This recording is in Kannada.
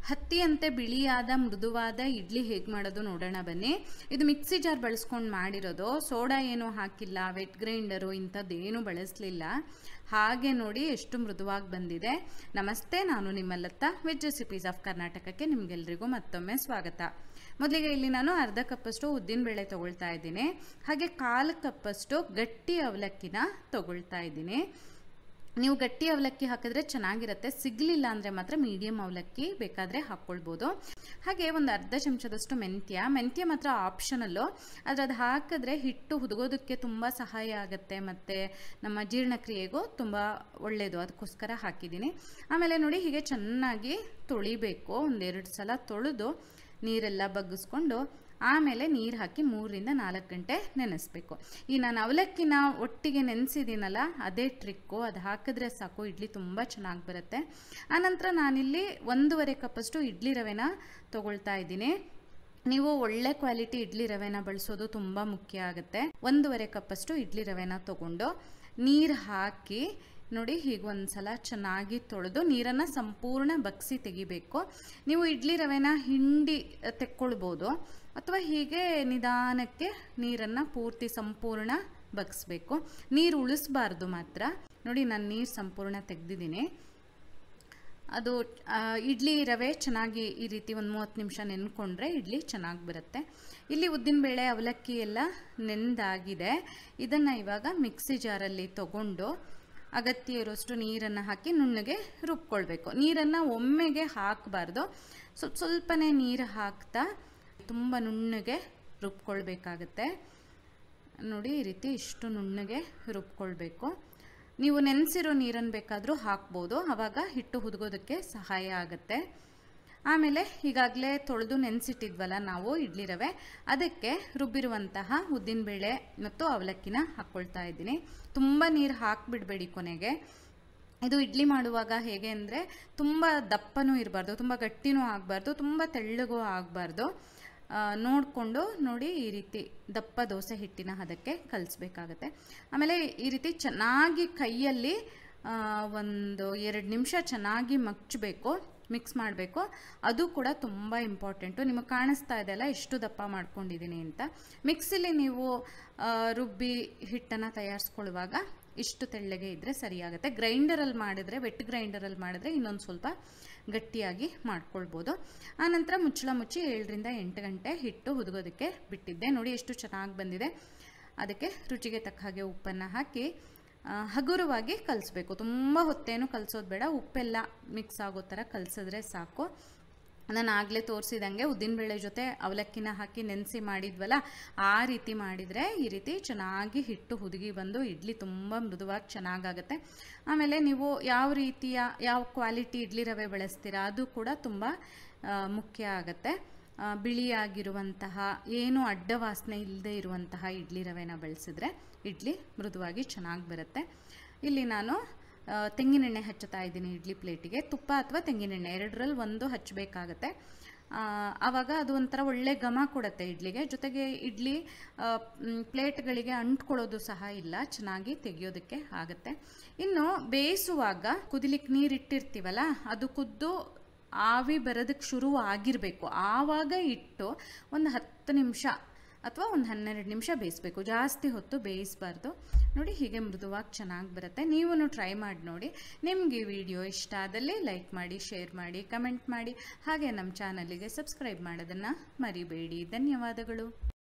ಹತ್ತಿಯಂತೆ ಬಿಳಿಯಾದ ಮೃದುವಾದ ಇಡ್ಲಿ ಹೇಗೆ ಮಾಡೋದು ನೋಡೋಣ ಬನ್ನಿ. ಇದು ಮಿಕ್ಸಿ ಜಾರ್ ಬಳಸ್ಕೊಂಡು ಮಾಡಿರೋದು, ಸೋಡಾ ಏನೂ ಹಾಕಿಲ್ಲ, ವೆಟ್ ಗ್ರೈಂಡರು ಇಂಥದ್ದೇನೂ ಬಳಸಲಿಲ್ಲ. ಹಾಗೆ ನೋಡಿ ಎಷ್ಟು ಮೃದುವಾಗಿ ಬಂದಿದೆ. ನಮಸ್ತೆ, ನಾನು ನಿಮ್ಮ ಲತಾ, ವೆಜ್ ರೆಸಿಪೀಸ್ ಆಫ್ ಕರ್ನಾಟಕಕ್ಕೆ ನಿಮಗೆಲ್ಲರಿಗೂ ಮತ್ತೊಮ್ಮೆ ಸ್ವಾಗತ. ಮೊದಲಿಗೆ ಇಲ್ಲಿ ನಾನು ಅರ್ಧ ಕಪ್ಪಷ್ಟು ಉದ್ದಿನಬೇಳೆ ತೊಗೊಳ್ತಾ ಇದ್ದೀನಿ. ಹಾಗೆ 1/4 ಕಪ್ಪಷ್ಟು ಗಟ್ಟಿ ಅವಲಕ್ಕಿನ ತೊಗೊಳ್ತಾ ಇದ್ದೀನಿ. ನೀವು ಗಟ್ಟಿ ಅವಲಕ್ಕಿ ಹಾಕಿದ್ರೆ ಚೆನ್ನಾಗಿರುತ್ತೆ, ಸಿಗಲಿಲ್ಲ ಅಂದರೆ ಮಾತ್ರ ಮೀಡಿಯಮ್ ಅವಲಕ್ಕಿ ಬೇಕಾದರೆ ಹಾಕ್ಕೊಳ್ಬೋದು. ಹಾಗೆ ಒಂದು ಅರ್ಧ ಚಮಚದಷ್ಟು ಮೆಂತ್ಯ ಮಾತ್ರ ಆಪ್ಷನಲ್ಲು, ಆದರೆ ಅದು ಹಾಕಿದ್ರೆ ಹಿಟ್ಟು ಹುದುಗೋದಕ್ಕೆ ತುಂಬ ಸಹಾಯ ಆಗುತ್ತೆ ಮತ್ತು ನಮ್ಮ ಜೀರ್ಣಕ್ರಿಯೆಗೂ ತುಂಬ ಒಳ್ಳೆಯದು, ಅದಕ್ಕೋಸ್ಕರ ಹಾಕಿದ್ದೀನಿ. ಆಮೇಲೆ ನೋಡಿ ಹೀಗೆ ಚೆನ್ನಾಗಿ ತೊಳಿಬೇಕು, 1-2 ಸಲ ತೊಳೆದು ನೀರೆಲ್ಲ ಬಗ್ಗಿಸ್ಕೊಂಡು ಆಮೇಲೆ ನೀರು ಹಾಕಿ 3ರಿಂದ 4 ಗಂಟೆ ನೆನೆಸ್ಬೇಕು. ಈ ನಾನು ಅವಲಕ್ಕಿನ ಒಟ್ಟಿಗೆ ನೆನೆಸಿದ್ದೀನಲ್ಲ, ಅದೇ ಟ್ರಿಕ್ಕು. ಅದು ಹಾಕಿದ್ರೆ ಸಾಕು, ಇಡ್ಲಿ ತುಂಬ ಚೆನ್ನಾಗಿ ಬರುತ್ತೆ. ಆನಂತರ ನಾನಿಲ್ಲಿ 1.5 ಕಪ್ಪಷ್ಟು ಇಡ್ಲಿ ರವೆನ ತೊಗೊಳ್ತಾ ಇದ್ದೀನಿ. ನೀವು ಒಳ್ಳೆ ಕ್ವಾಲಿಟಿ ಇಡ್ಲಿ ರವೆನ ಬಳಸೋದು ತುಂಬ ಮುಖ್ಯ ಆಗುತ್ತೆ. 1.5 ಕಪ್ಪಷ್ಟು ಇಡ್ಲಿ ರವೆನ ತೊಗೊಂಡು ನೀರು ಹಾಕಿ ನೋಡಿ ಹೀಗೆ ಒಂದು ಸಲ ಚೆನ್ನಾಗಿ ತೊಳೆದು ನೀರನ್ನು ಸಂಪೂರ್ಣ ಬಗ್ಸಿ ತೆಗಿಬೇಕು. ನೀವು ಇಡ್ಲಿ ರವೆನ ಹಿಂಡಿ ತೆಕ್ಕೊಳ್ಬೋದು, ಅಥವಾ ಹೀಗೆ ನಿಧಾನಕ್ಕೆ ನೀರನ್ನು ಪೂರ್ತಿ ಸಂಪೂರ್ಣ ಬಗ್ಸ್ಬೇಕು. ನೀರು ಉಳಿಸ್ಬಾರ್ದು ಮಾತ್ರ. ನೋಡಿ ನಾನು ನೀರು ಸಂಪೂರ್ಣ ತೆಗೆದಿದ್ದೀನಿ. ಅದು ಇಡ್ಲಿ ರವೆ ಚೆನ್ನಾಗಿ ಈ ರೀತಿ ಒಂದು 30 ನಿಮಿಷ ನೆನ್ಕೊಂಡ್ರೆ ಇಡ್ಲಿ ಚೆನ್ನಾಗಿ ಬರುತ್ತೆ. ಇಲ್ಲಿ ಉದ್ದಿನಬೇಳೆ ಅವಲಕ್ಕಿ ಎಲ್ಲ ನೆಂದಾಗಿದೆ. ಇದನ್ನು ಇವಾಗ ಮಿಕ್ಸಿ ಜಾರಲ್ಲಿ ತಗೊಂಡು ಅಗತ್ಯ ಇರೋಷ್ಟು ನೀರನ್ನು ಹಾಕಿ ನುಣ್ಣಗೆ ರುಬ್ಕೊಳ್ಬೇಕು. ನೀರನ್ನು ಒಮ್ಮೆಗೆ ಹಾಕಬಾರ್ದು, ಸ್ವಲ್ಪನೇ ನೀರು ಹಾಕ್ತಾ ತುಂಬ ನುಣ್ಣಗೆ ರುಬ್ಕೊಳ್ಬೇಕಾಗತ್ತೆ. ನೋಡಿ ಈ ರೀತಿ ಇಷ್ಟು ನುಣ್ಣಗೆ ರುಬ್ಕೊಳ್ಬೇಕು. ನೀವು ನೆನೆಸಿರೋ ನೀರನ್ನು ಬೇಕಾದರೂ ಹಾಕ್ಬೋದು, ಆವಾಗ ಹಿಟ್ಟು ಹುದುಗೋದಕ್ಕೆ ಸಹಾಯ ಆಗುತ್ತೆ. ಆಮೇಲೆ ಈಗಾಗಲೇ ತೊಳೆದು ನೆನೆಸಿಟ್ಟಿದ್ವಲ್ಲ ನಾವು ಇಡ್ಲಿ ರವೆ, ಅದಕ್ಕೆ ರುಬ್ಬಿರುವಂತಹ ಉದ್ದಿನಬೇಳೆ ಮತ್ತು ಅವಲಕ್ಕಿನ ಹಾಕ್ಕೊಳ್ತಾ ಇದ್ದೀನಿ. ತುಂಬ ನೀರು ಹಾಕಿಬಿಡಬೇಡಿ ಕೊನೆಗೆ. ಇದು ಇಡ್ಲಿ ಮಾಡುವಾಗ ಹೇಗೆ ಅಂದರೆ ತುಂಬ ದಪ್ಪನೂ ಇರಬಾರ್ದು, ತುಂಬ ಗಟ್ಟಿನೂ ಆಗಬಾರ್ದು, ತುಂಬ ತೆಳ್ಳಗೂ ಆಗಬಾರ್ದು. ನೋಡಿಕೊಂಡು ನೋಡಿ ಈ ರೀತಿ ದಪ್ಪ ದೋಸೆ ಹಿಟ್ಟಿನ ಹದಕ್ಕೆ ಕಲಿಸ್ಬೇಕಾಗತ್ತೆ. ಆಮೇಲೆ ಈ ರೀತಿ ಚೆನ್ನಾಗಿ ಕೈಯಲ್ಲಿ 1-2 ನಿಮಿಷ ಚೆನ್ನಾಗಿ ಮಗ್ಚಬೇಕು, ಮಿಕ್ಸ್ ಮಾಡಬೇಕು. ಅದು ಕೂಡ ತುಂಬ ಇಂಪಾರ್ಟೆಂಟು. ನಿಮಗೆ ಕಾಣಿಸ್ತಾ ಇದೆಯಲ್ಲ ಎಷ್ಟು ದಪ್ಪ ಮಾಡ್ಕೊಂಡಿದ್ದೀನಿ ಅಂತ. ಮಿಕ್ಸಿಲಿ ನೀವು ರುಬ್ಬಿ ಹಿಟ್ಟನ್ನು ತಯಾರಿಸ್ಕೊಳ್ಳುವಾಗ ಇಷ್ಟು ತೆಳ್ಳಗೆ ಇದ್ದರೆ ಸರಿಯಾಗುತ್ತೆ. ಗ್ರೈಂಡರಲ್ಲಿ ಮಾಡಿದರೆ, ವೆಟ್ ಗ್ರೈಂಡರಲ್ಲಿ ಮಾಡಿದ್ರೆ ಇನ್ನೊಂದು ಸ್ವಲ್ಪ ಗಟ್ಟಿಯಾಗಿ ಮಾಡ್ಕೊಳ್ಬೋದು. ಆನಂತರ ಮುಚ್ಚಳ ಮುಚ್ಚಿ 7ರಿಂದ 8 ಗಂಟೆ ಹಿಟ್ಟು ಹುದುಗೋದಕ್ಕೆ ಬಿಟ್ಟಿದ್ದೆ. ನೋಡಿ ಎಷ್ಟು ಚೆನ್ನಾಗಿ ಬಂದಿದೆ. ಅದಕ್ಕೆ ರುಚಿಗೆ ತಕ್ಕ ಹಾಗೆ ಉಪ್ಪನ್ನು ಹಾಕಿ ಹಗುರವಾಗಿ ಕಲಿಸ್ಬೇಕು. ತುಂಬ ಹೊತ್ತೇನು ಕಲಿಸೋದು ಬೇಡ, ಉಪ್ಪೆಲ್ಲ ಮಿಕ್ಸ್ ಆಗೋ ಥರ ಕಲಿಸಿದ್ರೆ ಸಾಕು. ನಾನು ಆಗಲೇ ತೋರಿಸಿದಂಗೆ ಉದ್ದಿನಬೇಳೆ ಜೊತೆ ಅವಲಕ್ಕಿನ ಹಾಕಿ ನೆನೆಸಿ ಮಾಡಿದ್ವಲ್ಲ, ಆ ರೀತಿ ಮಾಡಿದರೆ ಈ ರೀತಿ ಚೆನ್ನಾಗಿ ಹಿಟ್ಟು ಹುದುಗಿ ಬಂದು ಇಡ್ಲಿ ತುಂಬ ಮೃದುವಾಗಿ ಚೆನ್ನಾಗಾಗುತ್ತೆ. ಆಮೇಲೆ ನೀವು ಯಾವ ಕ್ವಾಲಿಟಿ ಇಡ್ಲಿ ರವೆ ಬಳಸ್ತೀರಾ ಅದು ಕೂಡ ತುಂಬ ಮುಖ್ಯ ಆಗುತ್ತೆ. ಬಿಳಿಯಾಗಿರುವಂತಹ, ಏನು ಅಡ್ಡ ವಾಸನೆ ಇಲ್ಲದೆ ಇರುವಂತಹ ಇಡ್ಲಿ ರವೆನ ಬಳಸಿದ್ರೆ ಇಡ್ಲಿ ಮೃದುವಾಗಿ ಚೆನ್ನಾಗಿ ಬರುತ್ತೆ. ಇಲ್ಲಿ ನಾನು ತೆಂಗಿನೆಣ್ಣೆ ಹಚ್ಚುತ್ತಾ ಇದ್ದೀನಿ ಇಡ್ಲಿ ಪ್ಲೇಟಿಗೆ. ತುಪ್ಪ ಅಥವಾ ತೆಂಗಿನೆಣ್ಣೆ 2ರಲ್ಲಿ 1 ಹಚ್ಚಬೇಕಾಗತ್ತೆ. ಆವಾಗ ಅದು ಒಂಥರ ಒಳ್ಳೆ ಘಮ ಕೊಡುತ್ತೆ ಇಡ್ಲಿಗೆ. ಜೊತೆಗೆ ಇಡ್ಲಿ ಪ್ಲೇಟ್ಗಳಿಗೆ ಅಂಟ್ಕೊಳ್ಳೋದು ಸಹ ಇಲ್ಲ, ಚೆನ್ನಾಗಿ ತೆಗಿಯೋದಕ್ಕೆ ಆಗುತ್ತೆ. ಇನ್ನು ಬೇಯಿಸುವಾಗ ಕುದಿಲಿಕ್ಕೆ ನೀರು ಇಟ್ಟಿರ್ತೀವಲ್ಲ, ಅದು ಕುದ್ದು ಆವಿ ಬರೋದಕ್ಕೆ ಶುರು ಆಗಿರಬೇಕು. ಆವಾಗ ಇಟ್ಟು ಒಂದು 10 ನಿಮಿಷ ಅಥವಾ ಒಂದು 12 ನಿಮಿಷ ಬೇಯಿಸಬೇಕು, ಜಾಸ್ತಿ ಹೊತ್ತು ಬೇಯಿಸಬಾರ್ದು. ನೋಡಿ ಹೀಗೆ ಮೃದುವಾಗಿ ಚೆನ್ನಾಗಿ ಬರುತ್ತೆ. ನೀವು ಟ್ರೈ ಮಾಡಿ ನೋಡಿ. ನಿಮಗೆ ಈ ವಿಡಿಯೋ ಇಷ್ಟ ಆದಲ್ಲಿ ಲೈಕ್ ಮಾಡಿ, ಶೇರ್ ಮಾಡಿ, ಕಮೆಂಟ್ ಮಾಡಿ. ಹಾಗೆ ನಮ್ಮ ಚಾನಲಿಗೆ ಸಬ್ಸ್ಕ್ರೈಬ್ ಮಾಡೋದನ್ನು ಮರಿಬೇಡಿ. ಧನ್ಯವಾದಗಳು.